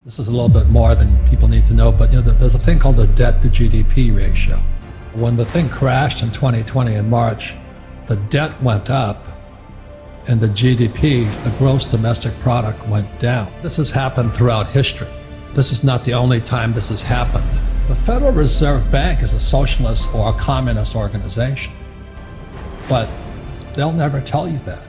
This is a little bit more than people need to know, but there's a thing called the debt to GDP ratio. When the thing crashed in 2020 in March, the debt went up and the GDP, the gross domestic product, went down. This has happened throughout history. This is not the only time this has happened. The Federal Reserve Bank is a socialist or a communist organization, but they'll never tell you that.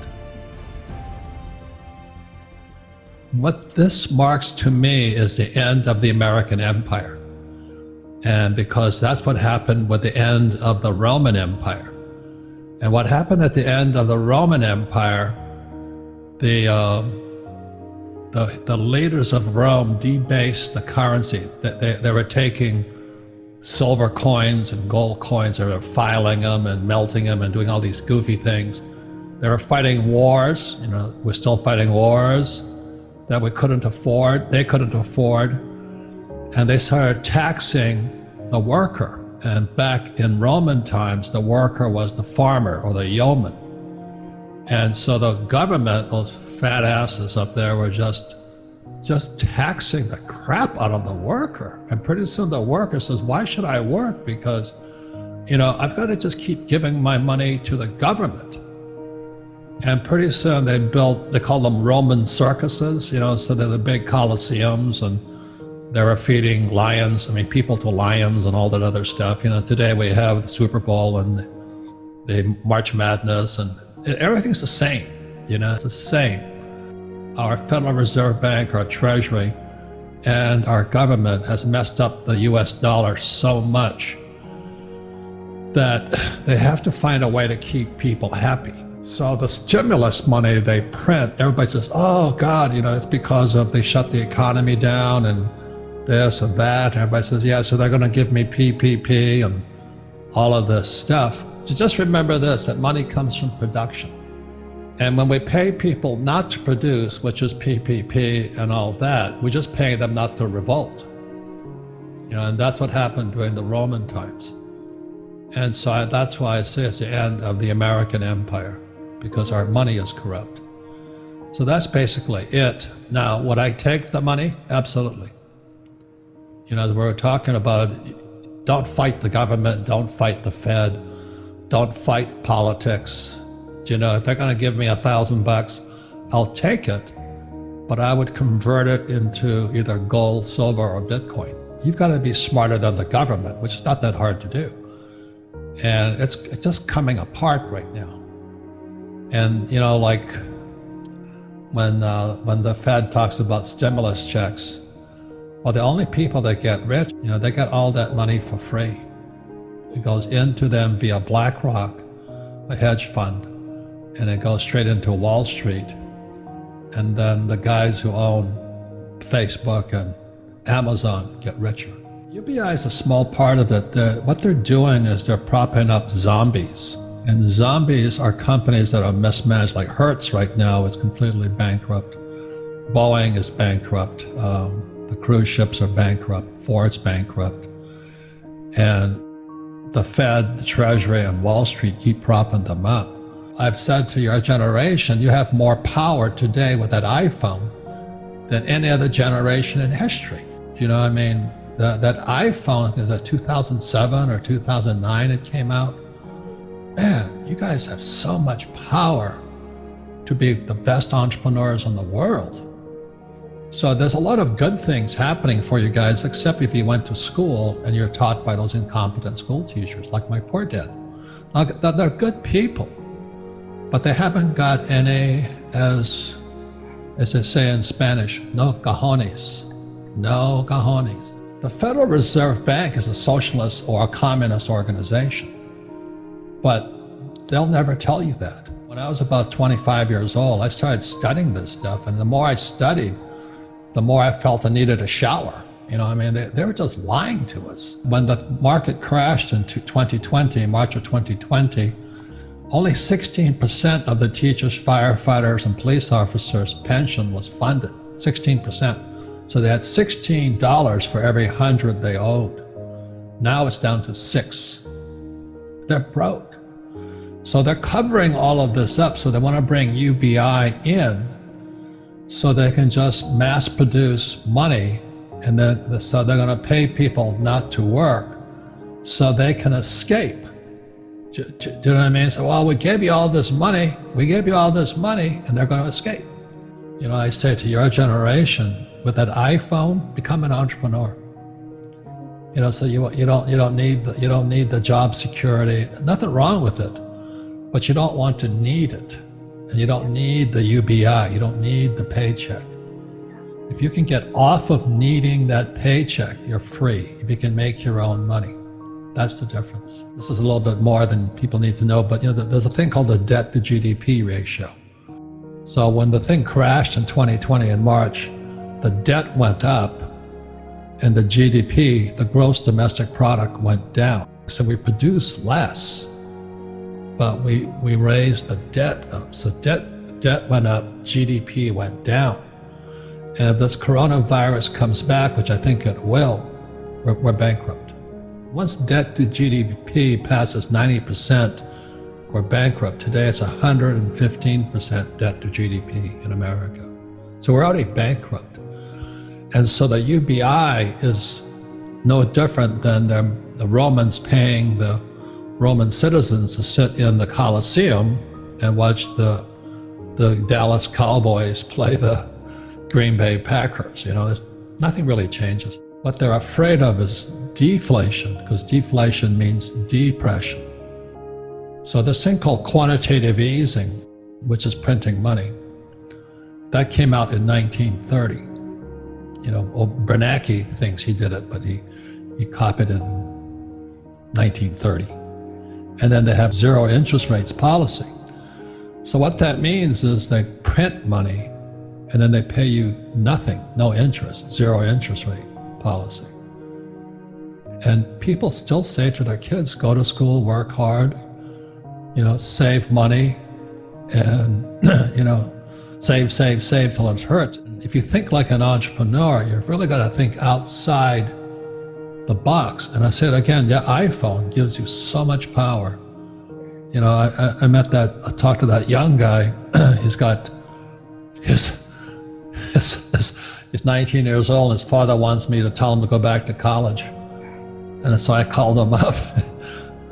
What this marks to me is the end of the American Empire. And because that's what happened with the end of the Roman Empire. And what happened at the end of the Roman Empire, the leaders of Rome debased the currency. They were taking silver coins and gold coins, they were filing them and melting them and doing all these goofy things. They were fighting wars, we're still fighting wars that we couldn't afford, they couldn't afford, and they started taxing the worker. And back in Roman times, the worker was the farmer or the yeoman. And so the government, those fat asses up there, were just taxing the crap out of the worker. And pretty soon the worker says, why should I work? Because, I've got to just keep giving my money to the government. And pretty soon they call them Roman circuses, so they're the big coliseums, and they were feeding lions, people to lions and all that other stuff. Today we have the Super Bowl and the March Madness, and everything's the same, it's the same. Our Federal Reserve Bank, our Treasury, and our government has messed up the US dollar so much that they have to find a way to keep people happy. So the stimulus money they print, everybody says, oh God, it's because they shut the economy down and this and that. And everybody says, yeah, so they're going to give me PPP and all of this stuff. So just remember this, that money comes from production. And when we pay people not to produce, which is PPP and all that, we just pay them not to revolt. And that's what happened during the Roman times. And so that's why I say it's the end of the American Empire, because our money is corrupt. So that's basically it. Now, would I take the money? Absolutely. We're talking about it. Don't fight the government, don't fight the Fed, don't fight politics. If they're going to give me $1,000, I'll take it, but I would convert it into either gold, silver, or Bitcoin. You've got to be smarter than the government, which is not that hard to do. And it's just coming apart right now. And like when the Fed talks about stimulus checks, well, the only people that get rich, they get all that money for free. It goes into them via BlackRock, a hedge fund, and it goes straight into Wall Street. And then the guys who own Facebook and Amazon get richer. UBI is a small part of it. What they're doing is they're propping up zombies. And zombies are companies that are mismanaged, like Hertz right now is completely bankrupt. Boeing is bankrupt. The cruise ships are bankrupt. Ford's bankrupt. And the Fed, the Treasury, and Wall Street keep propping them up. I've said to your generation, you have more power today with that iPhone than any other generation in history. That iPhone, is that 2007 or 2009 it came out? Man, you guys have so much power to be the best entrepreneurs in the world. So there's a lot of good things happening for you guys, except if you went to school and you're taught by those incompetent school teachers, like my poor dad. Now, they're good people, but they haven't got any, as they say in Spanish, no cojones, no cojones. The Federal Reserve Bank is a socialist or a communist organization, but they'll never tall you that. When I was about 25 years old, I started studying this stuff, and the more I studied, the more I felt I needed a shower. They were just lying to us. When the market crashed in 2020, March of 2020, only 16% of the teachers, firefighters, and police officers' pension was funded, 16%. So they had $16 for every 100 they owed. Now it's down to 6. They're broke. So they're covering all of this up, so they want to bring UBI in so they can just mass produce money And then so they're going to pay people not to work so they can escape. Do you know what I mean? So, well, we gave you all this money, and they're going to escape. You know, I say to your generation, with that iPhone, become an entrepreneur. You know, so you don't need the job security. Nothing wrong with it, but you don't want to need it, and you don't need the UBI. You don't need the paycheck. If you can get off of needing that paycheck, you're free. If you can make your own money, that's the difference. This is a little bit more than people need to know, but you know, there's a thing called the debt to GDP ratio. So when the thing crashed in 2020 in March, the debt went up and the GDP, the gross domestic product, went down. So we produced less, but we raised the debt up. So debt went up, GDP went down. And if this coronavirus comes back, which I think it will, we're bankrupt. Once debt to GDP passes 90%, we're bankrupt. Today it's 115% debt to GDP in America. So we're already bankrupt. And so the UBI is no different than the Romans paying the Roman citizens to sit in the Colosseum and watch the Dallas Cowboys play the Green Bay Packers. You know, nothing really changes. What they're afraid of is deflation, because deflation means depression. So this thing called quantitative easing, which is printing money, that came out in 1930. You know, Bernanke thinks he did it, but he copied it in 1930. And then they have zero interest rates policy. So what that means is they print money and then they pay you nothing, no interest, zero interest rate policy. And people still say to their kids, go to school, work hard, you know, save money, and, you know, save till it hurts. If you think like an entrepreneur, you've really got to think outside the box. And I said again, the iPhone gives you so much power. You know, I talked to that young guy. He's got he's 19 years old, and his father wants me to tell him to go back to college. And so I called him up.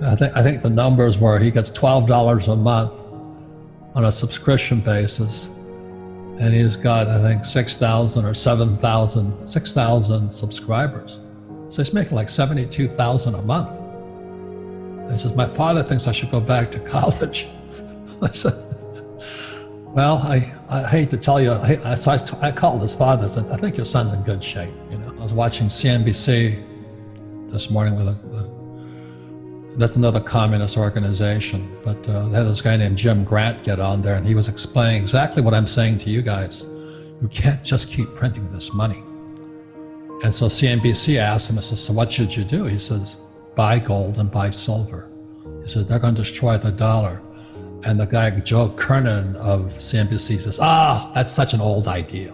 I think the numbers were he gets $12 a month on a subscription basis. And he's got, I think, 6,000 or 6,000 subscribers. So he's making like $72,000 a month. And he says, my father thinks I should go back to college. I said, well, I hate to tell you, so I called his father and said, I think your son's in good shape. You know, I was watching CNBC this morning with that's another communist organization, but they had this guy named Jim Grant get on there, and he was explaining exactly what I'm saying to you guys. You can't just keep printing this money. And so CNBC asked him, so what should you do? He says, buy gold and buy silver. He says, they're going to destroy the dollar. And the guy, Joe Kernan of CNBC, says, that's such an old idea.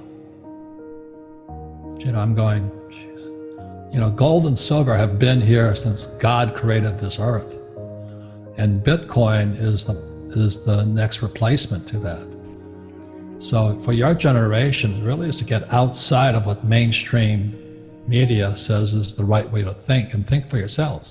You know, I'm going, you know, gold and silver have been here since God created this earth. And Bitcoin is the next replacement to that. So for your generation, it really is to get outside of what mainstream media says is the right way to think, and think for yourselves.